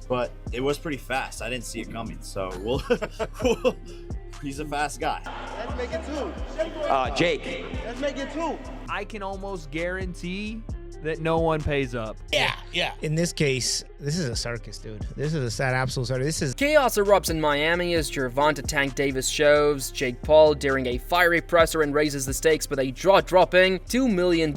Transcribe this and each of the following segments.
But it was pretty fast. I didn't see it coming. So he's a fast guy. Let's make it two. Jake. Let's make it two. I can almost guarantee that no one pays up. Yeah. In this case, this is a circus, dude. This is a sad absolute circus. This is Chaos erupts in Miami as Gervonta Tank Davis shoves Jake Paul during a fiery presser and raises the stakes with a jaw-dropping $2 million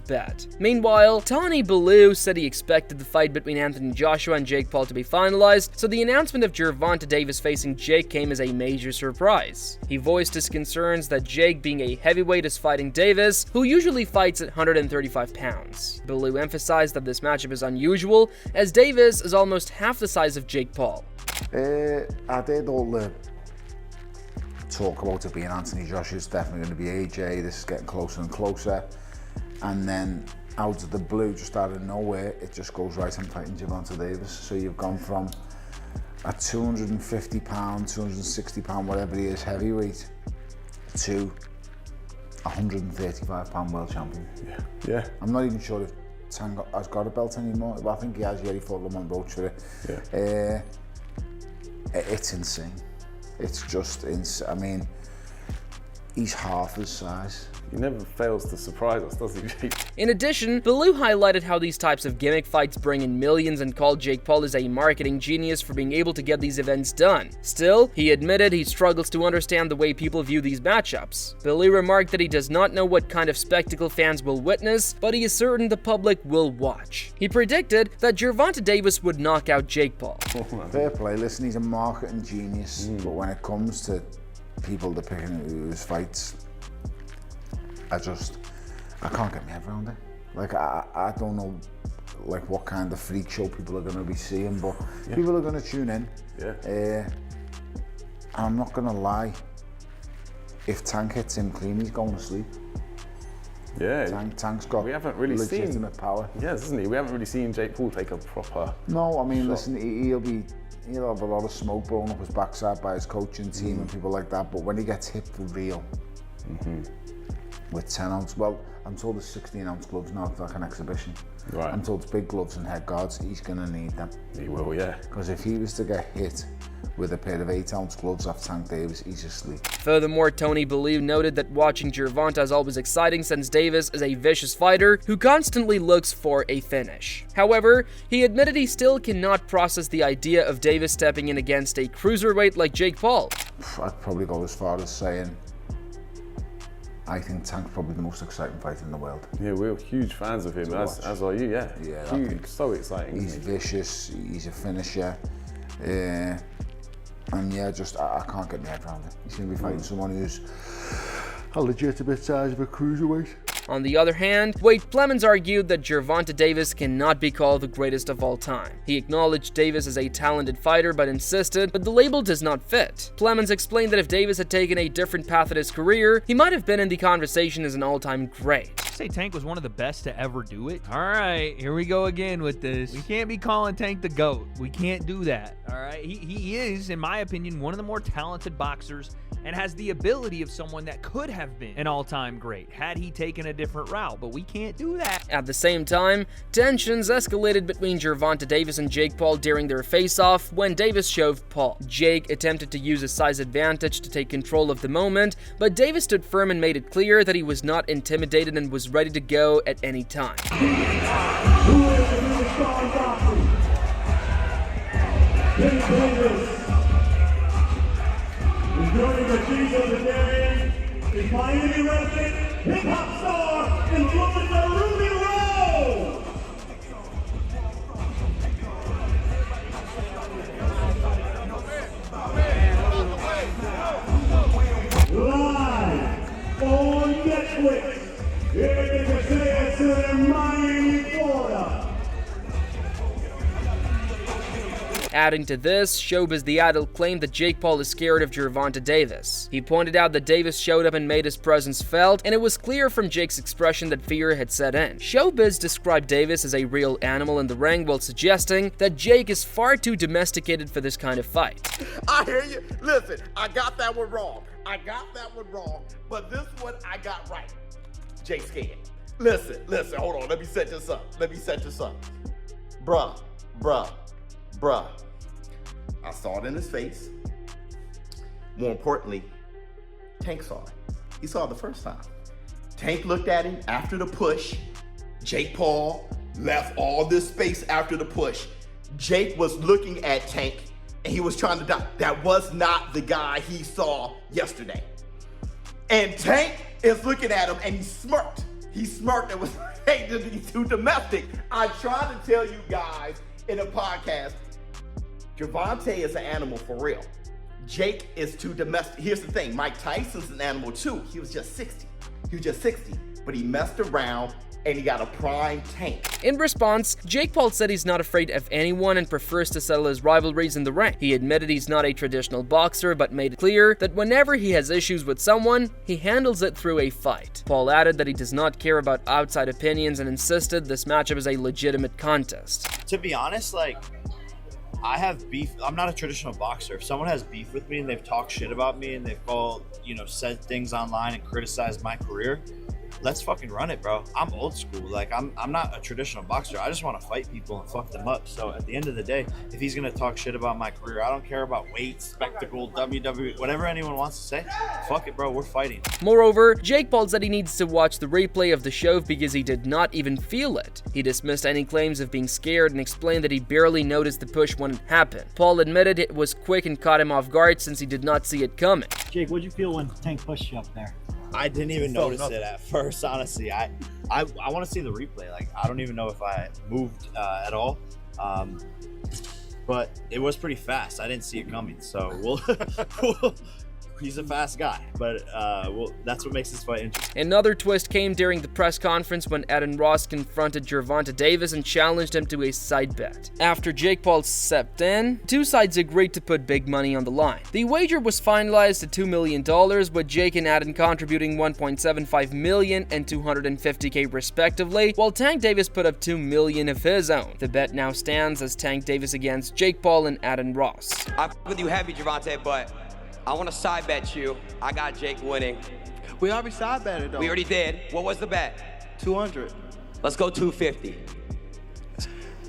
bet. Meanwhile, Tony Bellew said he expected the fight between Anthony Joshua and Jake Paul to be finalized, so the announcement of Gervonta Davis facing Jake came as a major surprise. He voiced his concerns that Jake, being a heavyweight, is fighting Davis, who usually fights at 135 pounds. Bellew emphasized that this matchup is unusual, as Davis is almost half the size of Jake Paul. I did all the talk about it being Anthony Joshua. It's definitely going to be AJ. This is getting closer and closer. And then out of the blue, just out of nowhere, it just goes right, I'm fighting Gervonta Davis. So you've gone from a 250 pound, 260 pound, whatever he is, heavyweight, to 135 pound world champion. Yeah. I'm not even sure if Tank has got a belt anymore. Well, I think he has. Yeah, he fought Lamont Roach for it. Yeah. It's insane. It's just insane. I mean, he's half his size. He never fails to surprise us, does he? In addition, Bellew highlighted how these types of gimmick fights bring in millions and called Jake Paul as a marketing genius for being able to get these events done. Still, he admitted he struggles to understand the way people view these matchups. Bellew remarked that he does not know what kind of spectacle fans will witness, but he is certain the public will watch. He predicted that Gervonta Davis would knock out Jake Paul. Fair play. Listen, he's a marketing genius, but when it comes to people depicting his fights, I can't get my head around it. Like, I don't know, like, what kind of freak show people are going to be seeing, but people are going to tune in. And I'm not going to lie, if Tank hits him clean, he's going to sleep. Tank's got legitimate power. Yes, isn't he? We haven't really seen Jake Paul take a proper No, I mean, shot. listen, he'll have a lot of smoke blown up his backside by his coaching team and people like that, but when he gets hit for real, with 10 ounce, well, I'm told it's 16 ounce gloves now, it's like an exhibition. Right. I'm told it's big gloves and head guards, he's gonna need them. He will, yeah. Because if he was to get hit with a pair of 8 ounce gloves off Tank Davis, he's asleep. Furthermore, Tony Bellew noted that watching Gervonta is always exciting since Davis is a vicious fighter who constantly looks for a finish. However, he admitted he still cannot process the idea of Davis stepping in against a cruiserweight like Jake Paul. I'd probably go as far as saying I think Tank's probably the most exciting fighter in the world. Yeah, we're huge fans of him, as are you, yeah. Huge, so exciting. He's vicious, he's a finisher. And yeah, I can't get my head around it. He's going to be fighting someone who's a legitimate size of a cruiserweight. On the other hand, Wade Plemons argued that Gervonta Davis cannot be called the greatest of all time. He acknowledged Davis as a talented fighter but insisted that the label does not fit. Plemons explained that if Davis had taken a different path in his career, he might have been in the conversation as an all-time great. Say Tank was one of the best to ever do it. All right, here we go again with this. We can't be calling Tank the GOAT. We can't do that. All right, he is, in my opinion, one of the more talented boxers and has the ability of someone that could have been an all-time great had he taken a different route, but we can't do that. At the same time, tensions escalated between Gervonta Davis and Jake Paul during their face-off when Davis shoved Paul. Jake attempted to use his size advantage to take control of the moment, but Davis stood firm and made it clear that he was not intimidated and was ready to go at any time. Enjoying the cheese of the day is Miami resident hip-hop star influencer Ruby Rose. Live on Netflix, here to say it to Miami, Florida. Adding to this, Showbiz The Idol claimed that Jake Paul is scared of Gervonta Davis. He pointed out that Davis showed up and made his presence felt, and it was clear from Jake's expression that fear had set in. Showbiz described Davis as a real animal in the ring while suggesting that Jake is far too domesticated for this kind of fight. I hear you. Listen, I got that one wrong. But this one I got right. Jake's scared. Listen, hold on. Let me set this up. Bruh, bruh. I saw it in his face. More importantly, Tank saw it. He saw it the first time. Tank looked at him after the push. Jake Paul left all this space after the push. Jake was looking at Tank and he was trying to die. That was not the guy he saw yesterday. And Tank is looking at him and he smirked. He smirked and was, hey, this is too domestic. I tried to tell you guys in a podcast, Gervonta is an animal for real. Jake is too domestic. Here's the thing, Mike Tyson's an animal too. He was just 60. But he messed around and he got a prime Tank. In response, Jake Paul said he's not afraid of anyone and prefers to settle his rivalries in the ring. He admitted he's not a traditional boxer, but made it clear that whenever he has issues with someone, he handles it through a fight. Paul added that he does not care about outside opinions and insisted this matchup is a legitimate contest. To be honest, like, I have beef. I'm not a traditional boxer. If someone has beef with me and they've talked shit about me and they've called, said things online and criticized my career, let's fucking run it, bro. I'm old school. Like, I'm not a traditional boxer. I just want to fight people and fuck them up. So at the end of the day, if he's gonna talk shit about my career, I don't care about weight, spectacle, WWE, whatever anyone wants to say. Fuck it, bro. We're fighting. Moreover, Jake Paul said he needs to watch the replay of the show because he did not even feel it. He dismissed any claims of being scared and explained that he barely noticed the push when it happened. Paul admitted it was quick and caught him off guard since he did not see it coming. Jake, what'd you feel when Tank pushed you up there? I didn't even notice it at first, honestly. I want to see the replay. Like, I don't even know if I moved at all. But it was pretty fast. I didn't see it coming. So he's a fast guy, but that's what makes this fight interesting. Another twist came during the press conference when Adin Ross confronted Gervonta Davis and challenged him to a side bet. After Jake Paul stepped in, two sides agreed to put big money on the line. The wager was finalized at $2 million, with Jake and Adin contributing $1.75 million and $250K respectively, while Tank Davis put up $2 million of his own. The bet now stands as Tank Davis against Jake Paul and Adin Ross. I f with you heavy, Gervonta, but I want to side bet you. I got Jake winning. We already side betted though. We already did. What was the bet? 200. Let's go 250.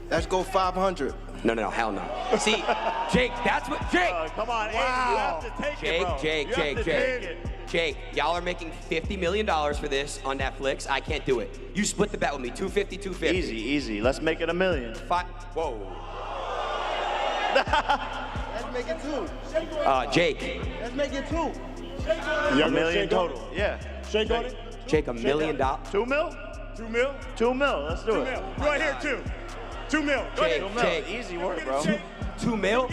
Let's go 500. No, hell no. See, Jake, that's what, Jake! Come on, wow. Aiden, you have to take it, bro. Jake, y'all are making $50 million for this on Netflix. I can't do it. You split the bet with me, 250, 250. Easy. Let's make it $1 million. Whoa. Let's make it 2. Jake. Let's make it 2. $1 million total. Yeah. Shake on it. Jake, $1 million. 2 mil? 2 mil? 2 mil. Let's do it. Right here, 2. 2 mil. Jake. Easy work, bro. 2 mil?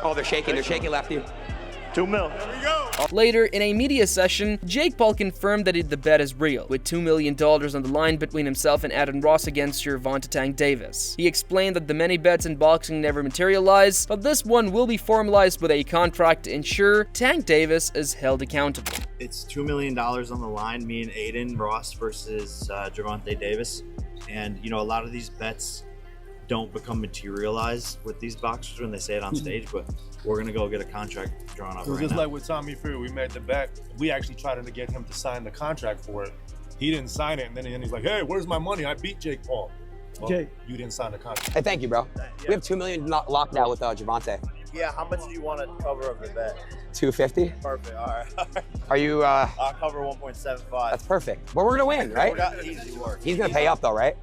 Oh, they're shaking lefty. 2 mil. There we go. Later, in a media session, Jake Paul confirmed that the bet is real, with $2 million on the line between himself and Adin Ross against Gervonta Tank Davis. He explained that the many bets in boxing never materialize, but this one will be formalized with a contract to ensure Tank Davis is held accountable. It's $2 million on the line, me and Adin Ross versus Gervonta Davis. And, a lot of these bets don't become materialized with these boxers when they say it on stage, but we're gonna go get a contract drawn up. So just like with Tommy Fury, we made the bet. We actually tried to get him to sign the contract for it. He didn't sign it, and then he's like, "Hey, where's my money? I beat Jake Paul." Well, Jake, you didn't sign the contract. Hey, thank you, bro. Yeah. We have $2 million locked now with Gervonta. Yeah, how much do you want to cover of the bet? 250. Perfect. All right. Are you? I'll cover 1.75. That's perfect. Well, we're gonna win, right? Easy work. He's gonna pay up though, right?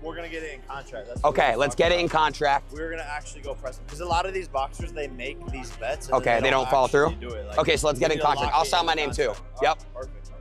We're gonna get it in contract. That's okay, let's get it in contract. We're gonna actually go press because a lot of these boxers they make these bets. And okay, they don't follow through. Okay, so let's get in contract. I'll sign my name too. Yep. Perfect.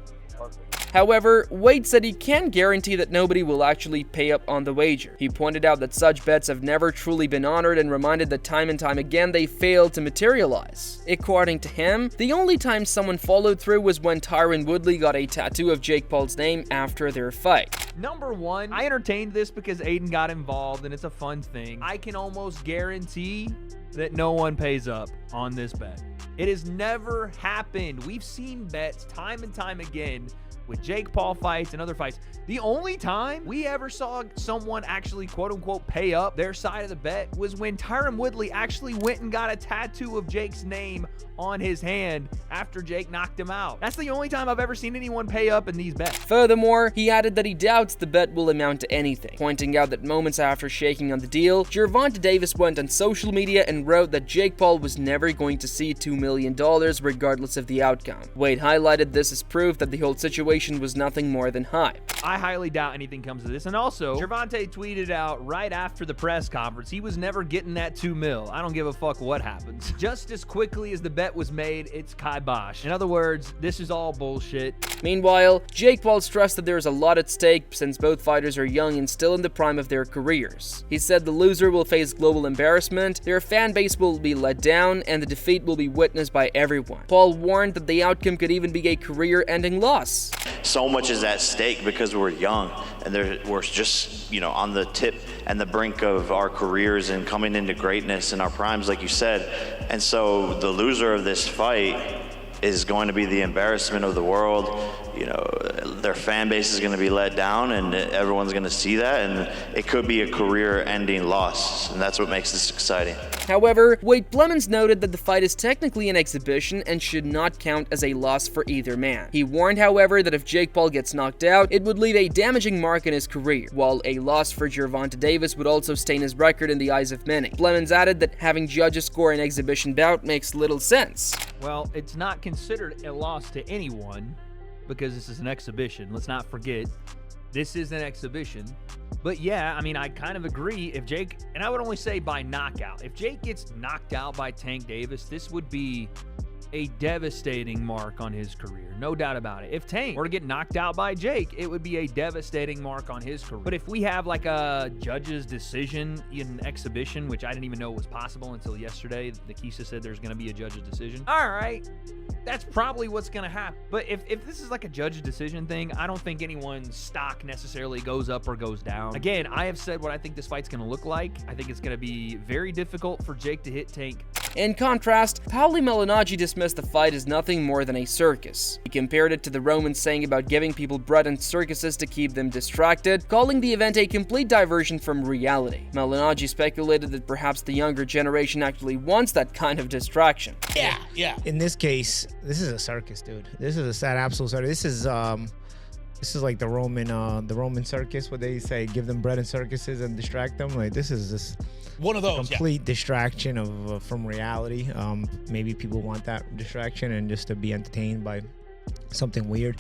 However, Wade said he can't guarantee that nobody will actually pay up on the wager. He pointed out that such bets have never truly been honored and reminded that time and time again they failed to materialize. According to him, the only time someone followed through was when Tyron Woodley got a tattoo of Jake Paul's name after their fight. Number one, I entertained this because Aiden got involved and it's a fun thing. I can almost guarantee that no one pays up on this bet. It has never happened. We've seen bets time and time again with Jake Paul fights and other fights. The only time we ever saw someone actually quote-unquote pay up their side of the bet was when Tyron Woodley actually went and got a tattoo of Jake's name on his hand after Jake knocked him out. That's the only time I've ever seen anyone pay up in these bets. Furthermore, he added that he doubts the bet will amount to anything, pointing out that moments after shaking on the deal, Gervonta Davis went on social media and wrote that Jake Paul was never going to see $2 million regardless of the outcome. Wade highlighted this as proof that the whole situation was nothing more than hype. I highly doubt anything comes of this. And also, Gervonta tweeted out right after the press conference, he was never getting that $2 million. I don't give a fuck what happens. Just as quickly as the bet was made, it's kibosh. In other words, this is all bullshit. Meanwhile, Jake Paul stressed that there is a lot at stake since both fighters are young and still in the prime of their careers. He said the loser will face global embarrassment, their fan base will be let down, and the defeat will be witnessed by everyone. Paul warned that the outcome could even be a career-ending loss. So much is at stake because we're young and we're just, on the tip and the brink of our careers and coming into greatness in our primes, like you said. And so the loser of this fight is going to be the embarrassment of the world. Their fan base is going to be let down and everyone's going to see that, and it could be a career-ending loss, and that's what makes this exciting. However, Wade Plemons noted that the fight is technically an exhibition and should not count as a loss for either man. He warned, however, that if Jake Paul gets knocked out, it would leave a damaging mark in his career, while a loss for Gervonta Davis would also stain his record in the eyes of many. Plemons added that having judges score an exhibition bout makes little sense. Well, it's not considered a loss to anyone because this is an exhibition. Let's not forget, this is an exhibition. But yeah, I kind of agree. If Jake, and I would only say by knockout, if Jake gets knocked out by Tank Davis, this would be a devastating mark on his career. No doubt about it. If Tank were to get knocked out by Jake, it would be a devastating mark on his career. But if we have like a judge's decision in an exhibition, which I didn't even know was possible until yesterday, Nikisa said there's going to be a judge's decision. All right, that's probably what's going to happen. But if this is like a judge's decision thing, I don't think anyone's stock necessarily goes up or goes down. Again, I have said what I think this fight's going to look like. I think it's going to be very difficult for Jake to hit Tank. In contrast, Paulie Malignaggi dismissed the fight as nothing more than a circus. He compared it to the Romans saying about giving people bread in circuses to keep them distracted, calling the event a complete diversion from reality. Malignaggi speculated that perhaps the younger generation actually wants that kind of distraction. Yeah. In this case, this is a circus, dude. This is a sad absolute circus. This is like the Roman circus, where they say give them bread in circuses and distract them. Like this is just one of those complete distraction of from reality. Maybe people want that distraction and just to be entertained by something weird.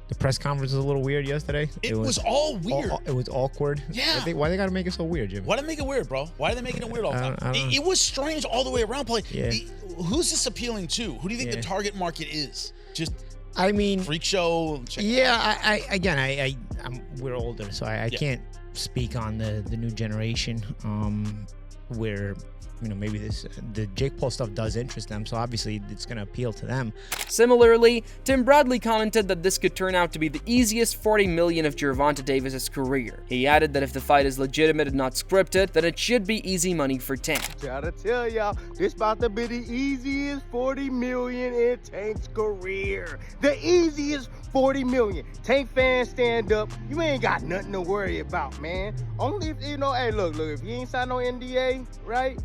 The press conference was a little weird yesterday. It was all weird. It was awkward. Yeah. Why they gotta make it so weird, Jim? Why do they make it weird, bro? Why are they making it weird all the time? It was strange all the way around. Yeah. Who's this appealing to? Who do you think the target market is? Freak show. We're older, so I can't speak on the new generation. Where maybe the Jake Paul stuff does interest them, so obviously it's going to appeal to them. Similarly, Tim Bradley commented that this could turn out to be the easiest $40 million of Gervonta Davis's career. He added that if the fight is legitimate and not scripted, then it should be easy money for Tank. Gotta tell y'all, this about to be the easiest $40 million in Tank's career. The easiest $40 million. Tank fans, stand up. You ain't got nothing to worry about, man. Only if, hey, look, if he ain't signed no NDA, right?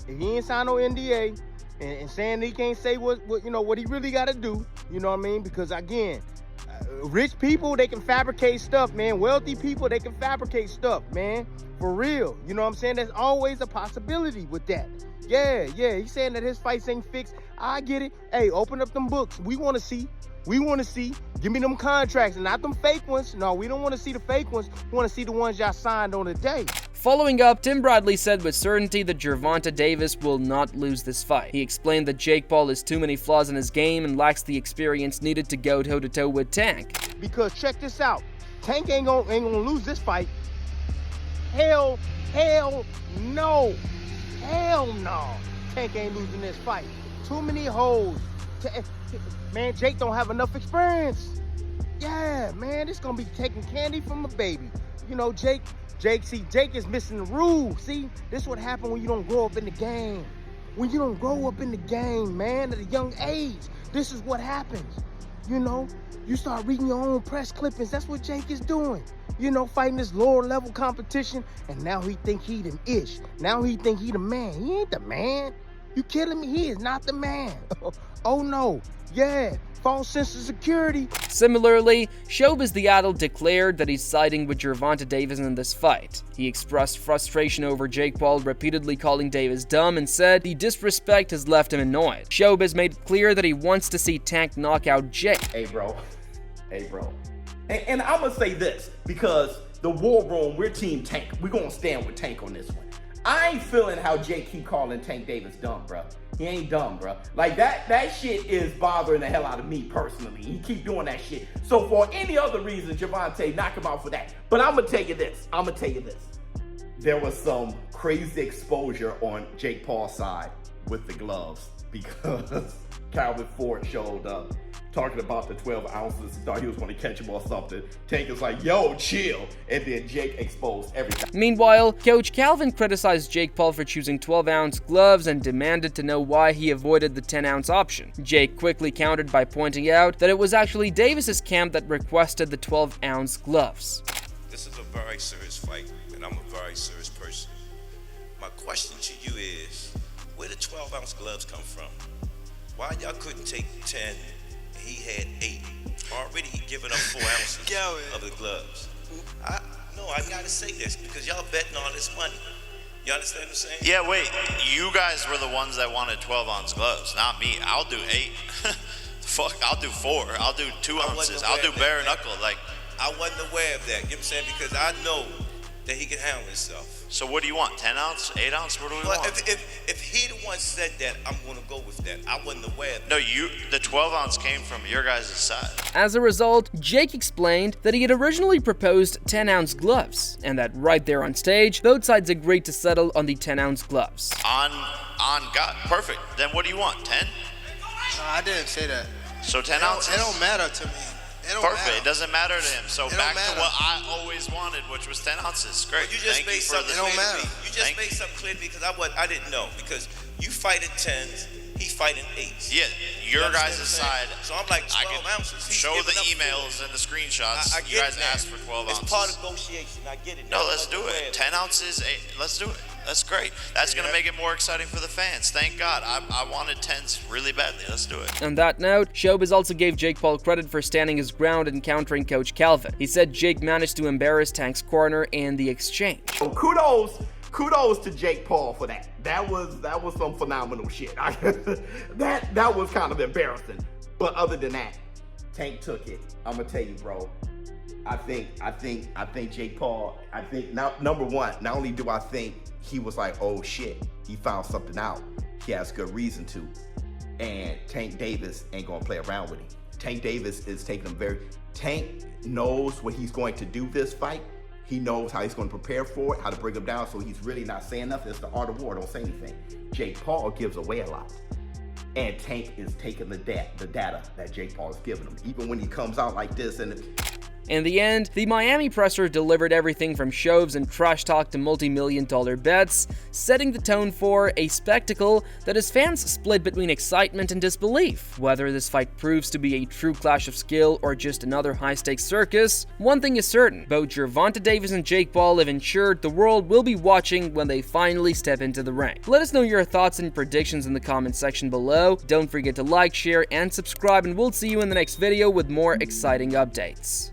If he ain't signed no NDA and saying he can't say what he really got to do, you know what I mean? Because again, rich people, they can fabricate stuff, man. Wealthy people, they can fabricate stuff, man. For real. You know what I'm saying? There's always a possibility with that. Yeah. He's saying that his fights ain't fixed. I get it. Hey, open up them books. We want to see. Give me them contracts, not them fake ones. No, we don't want to see the fake ones. We want to see the ones y'all signed on the day. Following up, Tim Bradley said with certainty that Gervonta Davis will not lose this fight. He explained that Jake Paul has too many flaws in his game and lacks the experience needed to go toe-to-toe with Tank. Because check this out. Tank ain't gonna lose this fight. Hell no. Tank ain't losing this fight. Too many holes. Man, Jake don't have enough experience. Yeah, man, this gonna be taking candy from a baby. Jake is missing the rules. See, this is what happened when you don't grow up in the game. When you don't grow up in the game, man, at a young age, this is what happens. You know, you start reading your own press clippings. That's what Jake is doing. You know, fighting this lower level competition, and now he think he the ish. Now he think he the man. He ain't the man. You kidding me? He is not the man. Oh no, yeah, false sense of security. Similarly, Showbiz the Adult declared that he's siding with Gervonta Davis in this fight. He expressed frustration over Jake Paul repeatedly calling Davis dumb and said the disrespect has left him annoyed. Showbiz made it clear that he wants to see Tank knock out Jake. Hey bro. And I'm gonna say this, because the war room, we're team Tank. We're gonna stand with Tank on this one. I ain't feeling how Jake keep calling Tank Davis dumb, bro. He ain't dumb, bro. Like that shit is bothering the hell out of me personally. He keep doing that shit. So for any other reason, Gervonta, knock him out for that. But I'm gonna tell you this. There was some crazy exposure on Jake Paul's side with the gloves, because Calvin Ford showed up talking about the 12 ounces, thought he was going to catch him or something. Tank is like, yo, chill. And then Jake exposed everything. Meanwhile, Coach Calvin criticized Jake Paul for choosing 12-ounce gloves and demanded to know why he avoided the 10-ounce option. Jake quickly countered by pointing out that it was actually Davis's camp that requested the 12-ounce gloves. This is a very serious fight, and I'm a very serious person. My question to you is, where did 12-ounce gloves come from? Why y'all couldn't take 10? He had 8. Already he given up 4 ounces of the gloves. I gotta say this, because y'all betting all this money. You understand what I'm saying? Yeah, wait. You guys were the ones that wanted 12-ounce gloves, not me. I'll do 8. Fuck, I'll do 4. I'll do 2 ounces. I'll do bare knuckle. Like, I wasn't aware of that. You know what I'm saying? Because I know that he can handle himself. So what do you want? 10 ounce? 8 ounce? What do we want? If he the one said that, I'm gonna go with that. I wasn't aware of that. No, the 12 ounce came from your guys' side. As a result, Jake explained that he had originally proposed 10-ounce gloves, and that right there on stage, both sides agreed to settle on the 10-ounce gloves. On God, perfect. Then what do you want? 10? No, I didn't say that. So 10 ounces? It don't matter to me. Perfect. It doesn't matter to him. So back to what I always wanted, which was 10 ounces. Great. Well, you just made something clear to me. You just made something clear to me, because I didn't know. Because you fight at 10s, he fighting 8s. Yeah, your guys' side. So I'm like 12 ounces. He's show the giving up emails and the screenshots. I get you guys that. asked for 12 ounces. It's part of negotiation. I get it. No, let's do it. 10 ounces, 8. Let's do it. That's great. That's going to make it more exciting for the fans. Thank God. I wanted 10s really badly. Let's do it. On that note, Showbiz also gave Jake Paul credit for standing his ground and countering Coach Calvin. He said Jake managed to embarrass Tank's corner in the exchange. So kudos to Jake Paul for that. That was some phenomenal shit. That was kind of embarrassing. But other than that, Tank took it. I'm gonna tell you, bro. I think Jake Paul, number one, not only do I think he was like, oh shit, he found something out. He has good reason to. And Tank Davis ain't gonna play around with him. Tank Davis is taking him Tank knows what he's going to do this fight. He knows how he's going to prepare for it, how to bring him down, so he's really not saying nothing. It's the art of war, don't say anything. Jake Paul gives away a lot. And Tank is taking the data that Jake Paul is giving him. Even when he comes out like this and In the end, the Miami presser delivered everything from shoves and trash talk to multi-million-dollar bets, setting the tone for a spectacle that has fans split between excitement and disbelief. Whether this fight proves to be a true clash of skill or just another high-stakes circus, one thing is certain: both Gervonta Davis and Jake Paul have ensured the world will be watching when they finally step into the ring. Let us know your thoughts and predictions in the comment section below. Don't forget to like, share, and subscribe, and we'll see you in the next video with more exciting updates.